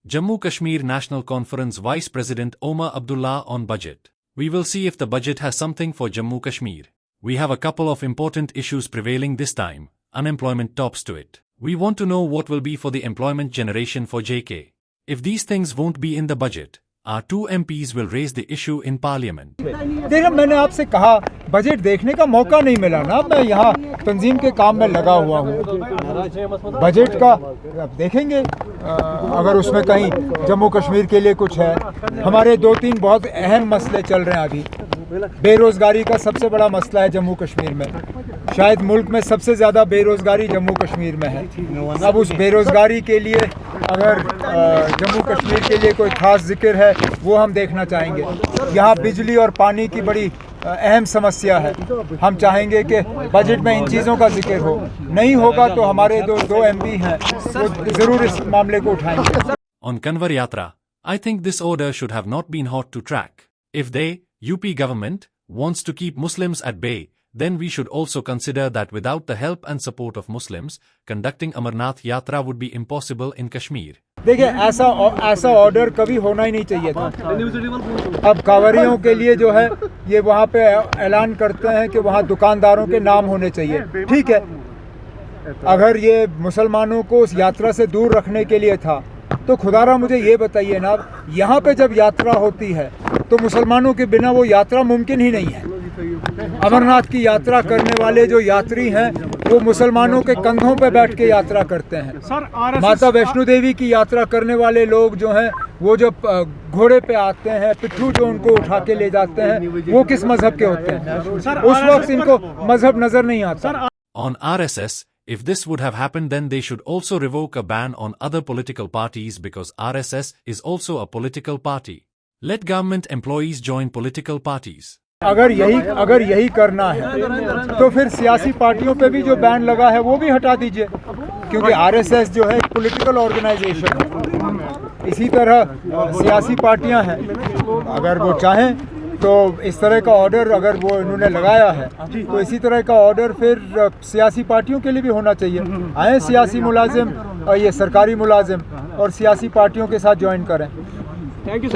Jammu Kashmir National Conference Vice President Omar Abdullah on budget. We will see if the budget has something for Jammu Kashmir. We have a couple of important issues prevailing this time. Unemployment tops to it. We want to know what will be for the employment generation for JK. If these things won't be in the budget, our two MPs will raise the issue in parliament. देखिए, मैंने आपसे कहा budget देखने का मौका नहीं मिला ना। मैं यहाँ तंजीम के काम में लगा हुआ हूँ। बजट का अब देखेंगे, अगर उसमें कहीं जम्मू कश्मीर के लिए कुछ है। हमारे 2-3 बहुत अहम मसले चल रहे हैं अभी। बेरोज़गारी का सबसे बड़ा मसला है जम्मू कश्मीर में। शायद मुल्क में सबसे ज़्यादा बेरोज़गारी जम्मू कश्मीर में है। अब उस बेरोज़गारी के लिए अगर जम्मू कश्मीर के लिए कोई ख़ास जिक्र है वो हम देखना चाहेंगे। यहाँ बिजली और पानी की बड़ी अहम समस्या है। हम चाहेंगे कि बजट में इन चीज़ों का जिक्र हो। नहीं होगा तो हमारे दो MP हैं वो ज़रूर इस मामले को उठाएंगे। On Kanwar Yatra, I think this order should have not been hot to track. If the UP government wants to keep Muslims at bay, then we should also consider that without the help and support of Muslims, conducting Amarnath Yatra would be impossible in Kashmir. देखिए, ऐसा order कभी होना ही नहीं चाहिए था। अब कांवरियों के लिए जो है ये वहाँ पे ऐलान करते हैं कि वहाँ दुकानदारों के नाम होने चाहिए। ठीक है, अगर ये मुसलमानों को उस यात्रा से दूर रखने के लिए था तो खुदारा मुझे ये बताइए ना, यहाँ पे जब यात्रा होती है तो मुसलमानों के बिना वो यात्रा मुमकिन ही नहीं है। अमरनाथ की यात्रा करने वाले जो यात्री हैं वो मुसलमानों के कंधों पे बैठ के यात्रा करते हैं। माता वैष्णो देवी की यात्रा करने वाले लोग जो हैं वो जब घोड़े पे आते हैं, पिट्ठू जो उनको उठा के ले जाते हैं, वो किस मजहब के होते हैं? उस वक्त इनको मजहब नजर नहीं आता। On RSS, if this would have happened, then they should also revoke a ban on other political parties because RSS is also a political party. Let government employees join political parties. अगर यही करना है तो फिर सियासी पार्टियों पे भी जो बैन लगा है वो भी हटा दीजिए, क्योंकि RSS जो है एक पॉलिटिकल ऑर्गेनाइजेशन है। इसी तरह सियासी पार्टियां हैं, अगर वो चाहें तो इस तरह का ऑर्डर अगर वो इन्होंने लगाया है तो इसी तरह का ऑर्डर फिर सियासी पार्टियों के लिए भी होना चाहिए। आए सियासी मुलाजिम और ये सरकारी मुलाजिम और सियासी पार्टियों के साथ ज्वाइन करें।